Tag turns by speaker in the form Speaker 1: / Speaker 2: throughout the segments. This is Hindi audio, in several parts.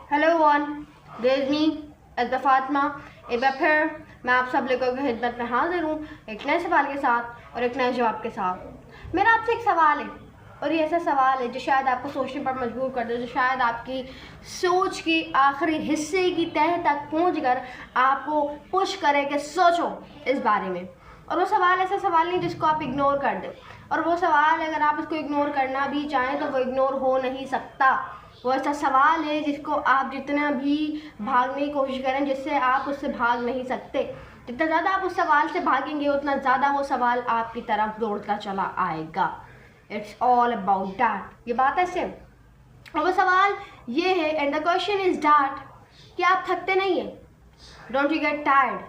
Speaker 1: Hello one, this is me Azza Fatima. एक बार फिर मैं आप सब लोगों की खिदमत में हाजिर हूँ एक नए सवाल के साथ और एक नए जवाब के साथ। मेरा आपसे एक सवाल है और ये ऐसा सवाल है जो शायद आपको सोचने पर मजबूर कर दे, जो शायद आपकी सोच की आखिरी हिस्से की तह तक पहुँचकर आपको पुश करे कि सोचो इस बारे में। और वो सवाल ऐसा सवाल नहीं जिसको आप इग्नोर कर दें, और वो सवाल अगर आप उसको इग्नोर करना भी चाहें तो वो इग्नोर हो नहीं सकता। वो ऐसा सवाल है जिसको आप जितना भी भागने की कोशिश करें जिससे आप उससे भाग नहीं सकते। जितना ज़्यादा आप उस सवाल से भागेंगे उतना ज़्यादा वो सवाल आपकी तरफ दौड़ता चला आएगा। It's all about that. ये बात ऐसे, और वो सवाल ये है, and the question is that कि आप थकते नहीं हैं? Don't you get tired?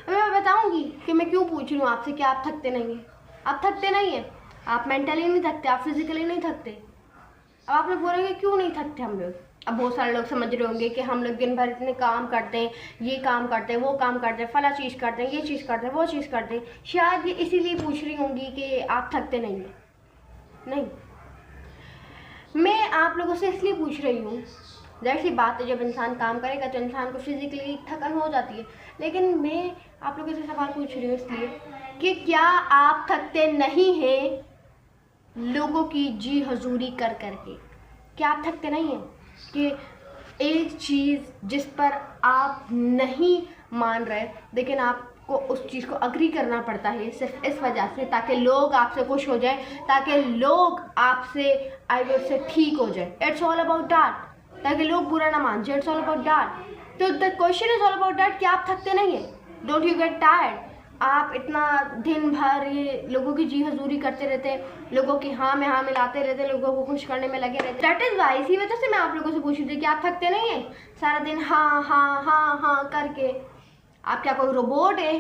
Speaker 1: अभी मैं बताऊंगी कि मैं क्यों पूछ रही हूँ आपसे कि आप थकते नहीं हैं। आप थकते नहीं हैं, आप मेंटली नहीं थकते, आप फिजिकली नहीं थकते। अब आप लोग बोलेंगे क्यों नहीं थकते हम लोग? अब बहुत सारे लोग समझ रहे होंगे कि हम लोग दिन भर इतने काम करते हैं, ये काम करते हैं, वो काम करते हैं, फला चीज़ करते हैं, ये चीज़ करते हैं, वो चीज़ करते हैं। शायद ये इसीलिए पूछ रही होंगी कि आप थकते नहीं हैं। नहीं, मैं आप लोगों से इसलिए पूछ रही हूँ, ज़ाहिर सी बात है जब इंसान काम करेगा तो इंसान को फिजिकली थकन हो जाती है, लेकिन मैं आप लोगों से सवाल पूछ रही हूँ इसलिए कि क्या आप थकते नहीं हैं लोगों की जी हजूरी कर करके? क्या आप थकते नहीं हैं कि एक चीज़ जिस पर आप नहीं मान रहे लेकिन आपको उस चीज़ को अग्री करना पड़ता है सिर्फ इस वजह से ताकि लोग आपसे खुश हो जाएं, ताकि लोग आपसे से ठीक हो जाए। इट्स ऑल अबाउट दैट, ताकि लोग बुरा ना मान जाए। It's all about that. तो the question is all about that कि आप थकते नहीं हैं। Don't you get tired? आप इतना दिन भर ये लोगों की जी हजूरी करते रहते हैं, लोगों की हाँ में हाँ मिलाते रहते हैं, लोगों को खुश करने में लगे रहते हैं। दैट इज़ वाई, इसी वजह से मैं आप लोगों से पूछ रही थी कि आप थकते नहीं हैं सारा दिन हाँ हाँ हाँ हाँ करके? आप क्या कोई रोबोट है?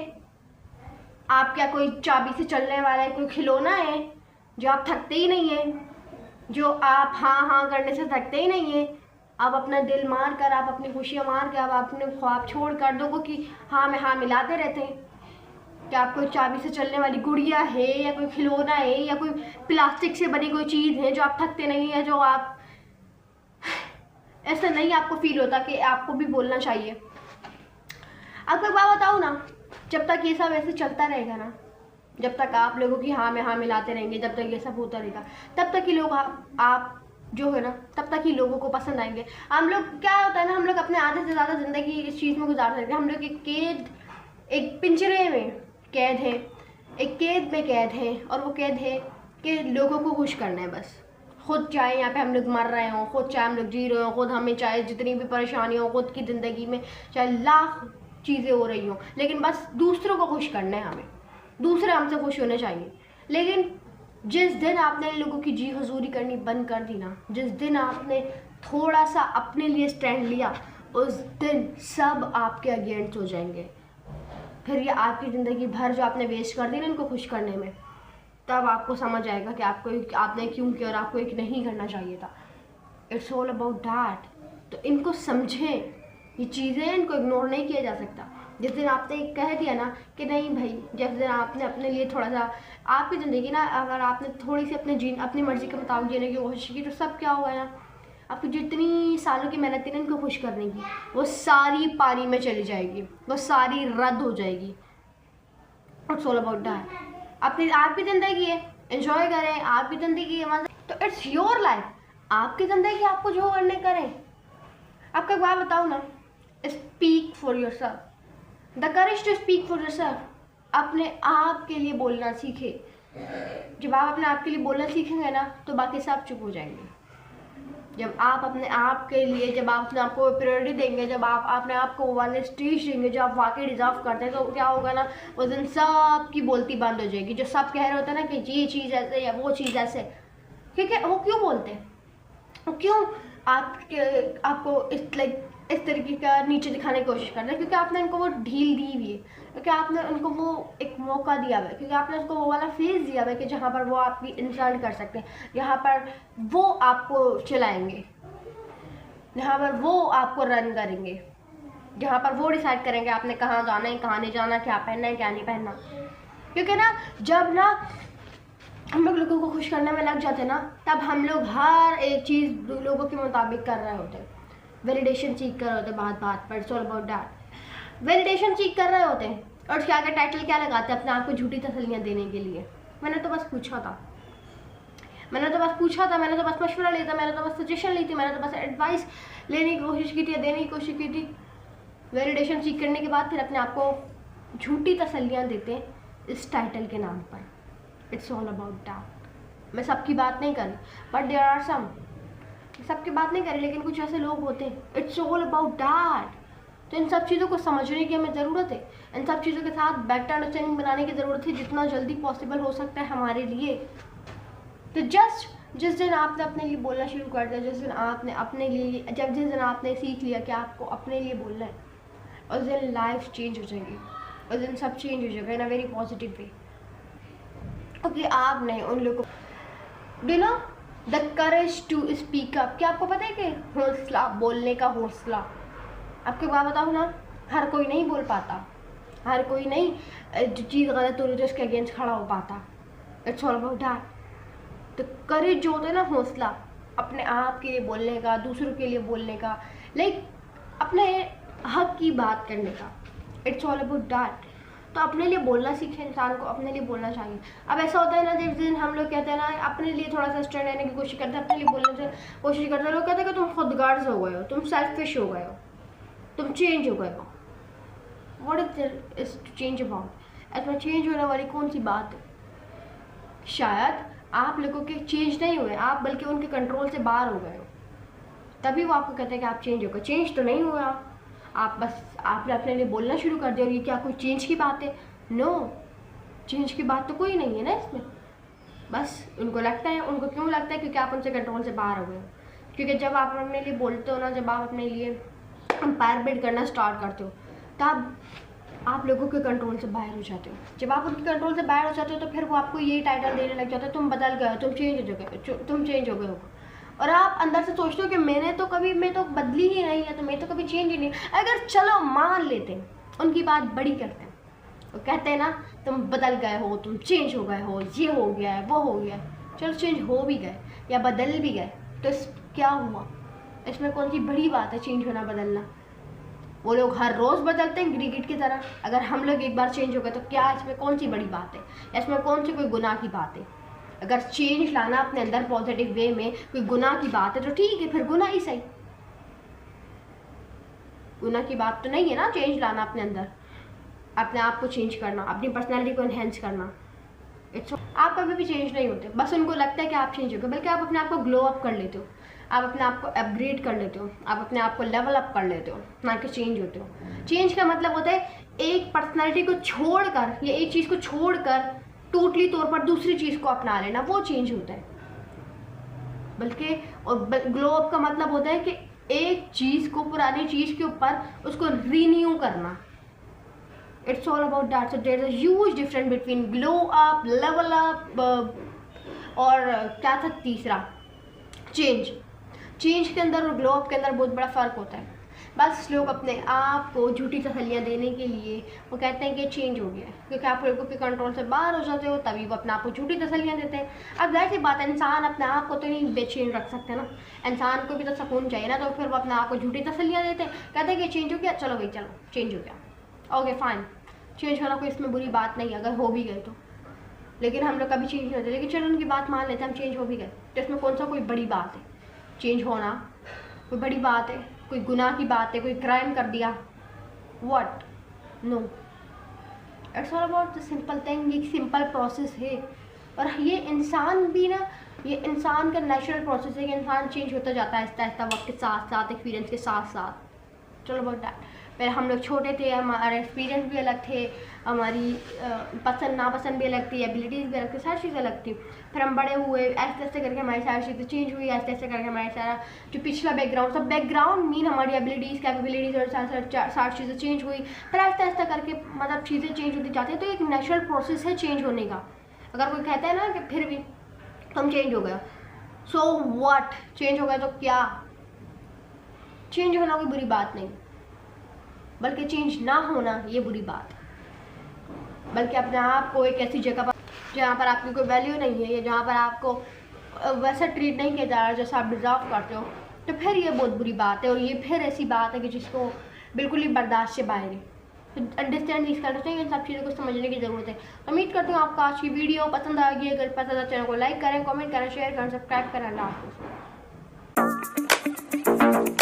Speaker 1: आप क्या कोई चाबी से चलने वाला है, कोई खिलौना है जो आप थकते ही नहीं है, जो आप हाँ हाँ करने से थकते ही नहीं है? आप अपना दिल मार कर, आप अपनी खुशियाँ मार कर, आप अपने ख्वाब छोड़ कर लोगों की हाँ में हाँ मिलाते रहते हैं। क्या आप कोई चाबी से चलने वाली गुड़िया है या कोई खिलौना है या कोई प्लास्टिक से बनी कोई चीज़ है जो आप थकते नहीं है, जो आप ऐसा नहीं आपको फील होता कि आपको भी बोलना चाहिए? आपको एक बात बताऊँ ना, जब तक ये सब ऐसे चलता रहेगा ना, जब तक आप लोगों की हाँ में हाँ मिलाते रहेंगे, जब तक ये सब होता रहेगा तब तक ही लोग आप जो है ना तब तक ही लोगों को पसंद आएंगे। हम लोग क्या होता है ना, हम लोग अपने आधे से ज़्यादा ज़िंदगी इस चीज़ में गुजार सकते हैं। हम लोग एक पिंजरे में कैद है, एक कैद में कैद है, और वो कैद है कि लोगों को खुश करना है बस। खुद चाहे यहाँ पे हम लोग मर रहे हों, खुद चाहे हम लोग जी रहे हों, खुद हमें चाहे जितनी भी परेशानी हो खुद की ज़िंदगी में चाहे लाख चीज़ें हो रही हों, लेकिन बस दूसरों को खुश करना है हमें, दूसरे हमसे खुश होने चाहिए। लेकिन जिस दिन आपने लोगों की जी हजूरी करनी बंद कर दी ना, जिस दिन आपने थोड़ा सा अपने लिए स्टैंड लिया, उस दिन सब आपके अगेंस्ट हो जाएंगे। फिर ये आपकी ज़िंदगी भर जो आपने वेस्ट कर दी ना इनको खुश करने में, तब आपको समझ आएगा कि आपने क्यों किया और आपको एक नहीं करना चाहिए था। It's all about that. तो इनको समझें, ये चीज़ें इनको इग्नोर नहीं किया जा सकता। जिस दिन आपने कह दिया ना कि नहीं भाई, जिस दिन आपने अपने लिए थोड़ा सा आपकी ज़िंदगी ना, अगर आपने थोड़ी सी अपनी मर्ज़ी के मुताबिक जीने की कोशिश की तो सब क्या होगा ना, आपकी जितनी सालों की मेहनत थी ना इनको खुश करने की, वो सारी पानी में चली जाएगी, वो सारी रद्द हो जाएगी। It's all about that. आपकी ज़िंदगी है, एंजॉय करें, आपकी ज़िंदगी है, मज़ा। तो इट्स योर लाइफ, आपकी ज़िंदगी, आपको जो करने करें। आपको एक बात बताऊँ ना, speak for yourself, the courage to speak for yourself. अपने आप के लिए बोलना सीखे। जब आप अपने आप के लिए बोलना सीखेंगे ना तो बाकी सब चुप हो जाएंगे। जब आप अपने आप के लिए, जब आप अपने आप को प्रायोरिटी देंगे, जब आप अपने आप को वाले स्टेज देंगे जो आप वाकई डिजर्व करते हैं, तो क्या होगा ना, उस दिन सब की बोलती बंद हो जाएगी। जो सब कह रहे होते हैं ना कि ये चीज़ ऐसे या वो चीज़ ऐसे, क्योंकि वो क्यों बोलते हैं, वो क्यों आपको इस तरीके का नीचे दिखाने की कोशिश करते हैं? क्योंकि आपने उनको वो ढील दी हुई है, क्योंकि आपने उनको वो एक मौका दिया हुआ है, क्योंकि आपने उनको वो वाला फेज दिया हुआ है कि जहाँ पर वो आपकी इंसल्ट कर सकते हैं, जहाँ पर वो आपको चलाएंगे, जहाँ पर वो आपको रन करेंगे, जहाँ पर वो डिसाइड करेंगे आपने कहाँ जाना है, कहाँ नहीं जाना, क्या पहनना है, क्या नहीं पहनना। क्योंकि ना जब ना हम लोगों को खुश करने में लग जाते हैं ना, तब हम लोग हर एक चीज़ लोगों के मुताबिक कर रहे होते हैं। वैलिडेशन सीख कर रहे होते बात बात पर, it's all about that. Validation सीख कर रहे होते हैं और उसके आगे टाइटल क्या लगाते हैं, अपने आप को झूठी तसल्लियाँ देने के लिए। मैंने तो बस पूछा था, मैंने तो बस मशवरा लिया था, मैंने तो बस सजेशन ली थी, मैंने तो बस एडवाइस लेने की कोशिश की थी, देने की कोशिश की थी। वैलिडेशन सीख करने के बाद फिर अपने आप को झूठी तसल्लियाँ देते हैं इस टाइटल के नाम पर। It's all about that. मैं सबकी बात नहीं कर रही, बट देयर आर सम, सबकी बात नहीं कर रही, लेकिन कुछ ऐसे लोग होते हैं। It's all about that. तो इन सब चीज़ों को समझने की हमें ज़रूरत है, इन सब चीज़ों के साथ बेटर अंडरस्टैंडिंग बनाने की ज़रूरत है जितना जल्दी पॉसिबल हो सकता है हमारे लिए। तो जिस दिन आपने अपने लिए बोलना शुरू कर दिया, जिस दिन आपने अपने लिए जिस दिन आपने सीख लिया कि आपको अपने लिए बोलना है, उस दिन लाइफ चेंज हो जाएगी, उस दिन सब चेंज हो जाएगा इन अ वेरी पॉजिटिव वे। क्योंकि आपने उन लोगों को no the courage to speak up. क्या आपको पता है कि हौसला, बोलने का हौसला, आपको बात बताऊँ ना, हर कोई नहीं बोल पाता, हर कोई नहीं जो चीज़ गलत हो रही है उसके अगेंस्ट खड़ा हो पाता। It's all about that. तो करेज जो होता है ना, हौसला अपने आप के लिए बोलने का, दूसरों के लिए बोलने का, लाइक अपने हक की बात करने का। It's all about that. तो अपने लिए बोलना सीखे, इंसान को अपने लिए बोलना चाहिए। अब ऐसा होता है ना, जिस दिन हम लोग कहते हैं ना अपने लिए थोड़ा सा स्टैंड लेने की कोशिश करते हैं, अपने लिए बोलने से कोशिश करते हैं, लोग कहते हैं कि तुम खुदगार्ज हो गए हो, तुम सेल्फिश हो गए हो, तुम चेंज हो गए हो। What is change about? इसमें चेंज होने वाली कौन सी बात है? शायद आप लोगों के चेंज नहीं हुए, आप बल्कि उनके कंट्रोल से बाहर हो गए हो, तभी वो आपको कहते हैं कि आप चेंज हो गए। चेंज तो नहीं हुआ, आप बस आपने अपने लिए बोलना शुरू कर दिया। और ये क्या कोई चेंज की बात है? नो, चेंज की बात तो कोई नहीं है ना इसमें। बस उनको लगता है, उनको क्यों लगता है? क्योंकि आप उनसे कंट्रोल से बाहर हो गए। क्योंकि जब आप अपने लिए बोलते हो ना, जब आप अपने लिए एम्पायर बिल्ड करना स्टार्ट करते हो, तब आप लोगों के कंट्रोल से बाहर हो जाते हो। जब आप उनके कंट्रोल से बाहर हो जाते हो तो फिर वो आपको ये टाइटल देने लग जाता है, तुम बदल गए हो, तुम चेंज हो गए हो। और आप अंदर से सोचते हो कि मैं तो बदली ही नहीं है, तो मैं तो कभी चेंज ही नहीं। अगर चलो मान लेते हैं, उनकी बात बड़ी करते हैं, वो कहते हैं ना तुम बदल गए हो, तुम चेंज हो गए हो, ये हो गया है, वो हो गया है। चलो चेंज हो भी गए या बदल भी गए, तो क्या हुआ? इसमें कौन सी बड़ी बात है चेंज होना, बदलना? वो लोग हर रोज़ बदलते हैं गिरगिट की तरह। अगर हम लोग एक बार चेंज हो गए तो क्या इसमें कौन सी बड़ी बात है? इसमें कौन सी कोई गुनाह की बात है? अगर चेंज लाना अपने अंदर पॉजिटिव वे में कोई गुनाह की बात है तो ठीक है, फिर गुनाह ही सही। गुनाह की बात तो नहीं है ना चेंज लाना अपने अंदर, अपने आप को चेंज करना, अपनी पर्सनैलिटी को एनहेंस करना। आप कभी भी चेंज नहीं होते, बस उनको लगता है कि आप चेंज हो गए, बल्कि आप अपने आप को ग्लो अप कर लेते हो, आप अपने आप को अपग्रेड कर लेते हो, आप अपने आप को लेवल अप कर लेते हो, ना कि चेंज होते हो। चेंज का मतलब होता है एक पर्सनैलिटी को छोड़कर या एक चीज़ को छोड़कर टोटली तौर पर दूसरी चीज़ को अपना लेना, वो चेंज होता है। बल्कि और ग्लो अप का मतलब होता है कि एक चीज़ को पुरानी चीज़ के ऊपर उसको रीन्यू करना। It's all about that. So there is a huge difference between glow up, level up और क्या था तीसरा, चेंज। चेंज के अंदर और ग्लो अप के अंदर बहुत बड़ा फ़र्क होता है। बस लोग अपने आप को झूठी तसल्लियाँ देने के लिए वो कहते हैं कि चेंज हो गया है, क्योंकि आप लोगों के कंट्रोल से बाहर हो जाते हो, तभी वो अपने आप को झूठी तसल्लियाँ देते हैं। अब जाहिर सी बात है, इंसान अपने आप को तो नहीं बेचैन रख सकते ना, इंसान को भी तो सुकून चाहिए ना, तो फिर वो अपने आप को झूठी तसल्लियाँ देते हैं, कहते हैं कि चेंज हो गया, चलो भाई चलो चेंज हो गया, ओके फाइन। चेंज होना कोई इसमें बुरी बात नहीं है अगर हो भी गए तो, लेकिन हम लोग कभी चेंज नहीं होते। लेकिन चलो उनकी बात मान लेते हैं, हम चेंज हो भी गए, तो इसमें कौन सा कोई बड़ी बात है? चेंज होना कोई बड़ी बात है? कोई गुनाह की बात है? कोई क्राइम कर दिया? What? No, it's all about the simple thing. ये सिंपल प्रोसेस है, और ये इंसान भी ना, ये इंसान का नेचुरल प्रोसेस है कि इंसान चेंज होता जाता है आहिस्ता आहिस्ता, वक्त के साथ साथ, एक्सपीरियंस के साथ साथ। चलो अबाउट दैट। पहले हम लोग छोटे थे, हमारे एक्सपीरियंस भी अलग थे, हमारी पसंद नापसंद भी अलग थी, एबिलिटीज़ भी अलग थी, सारी चीज़ें अलग थी। फिर हम बड़े हुए, ऐसे ऐसे करके हमारी सारी चीज़ें चेंज हुई, ऐसे ऐसे करके हमारी सारा जो पिछला बैकग्राउंड, सब बैकग्राउंड मीन हमारी एबिलिटीज़, कैपेबिलिटीज़ और सारी चीज़ें चेंज हुई। फिर आहिस्ता आहिस्ता करके मतलब चीज़ें चेंज होती जाती है। तो एक नेचुरल प्रोसेस है चेंज होने का। अगर कोई कहता है ना कि फिर भी तुम चेंज हो गए, सो व्हाट? चेंज हो गया तो क्या? चेंज होना कोई बुरी बात नहीं, बल्कि चेंज ना होना ये बुरी बात है। बल्कि अपने आप को एक ऐसी जगह पर जहाँ पर आपकी कोई वैल्यू नहीं है, या जहाँ पर आपको वैसा ट्रीट नहीं किया जा रहा जैसा आप डिज़र्व करते हो, तो फिर ये बहुत बुरी बात है, और ये फिर ऐसी बात है कि जिसको बिल्कुल ही बर्दाश्त से बाहर है। तो understand this kind of thing, इन सब चीज़ों को समझने की ज़रूरत है। उम्मीद करती हूँ आपको आज की वीडियो पसंद आ गई। अगर पसंद है चैनल को लाइक करें, कमेंट करें, शेयर करें, सब्सक्राइब करें। अल्लाह हाफ़िज़।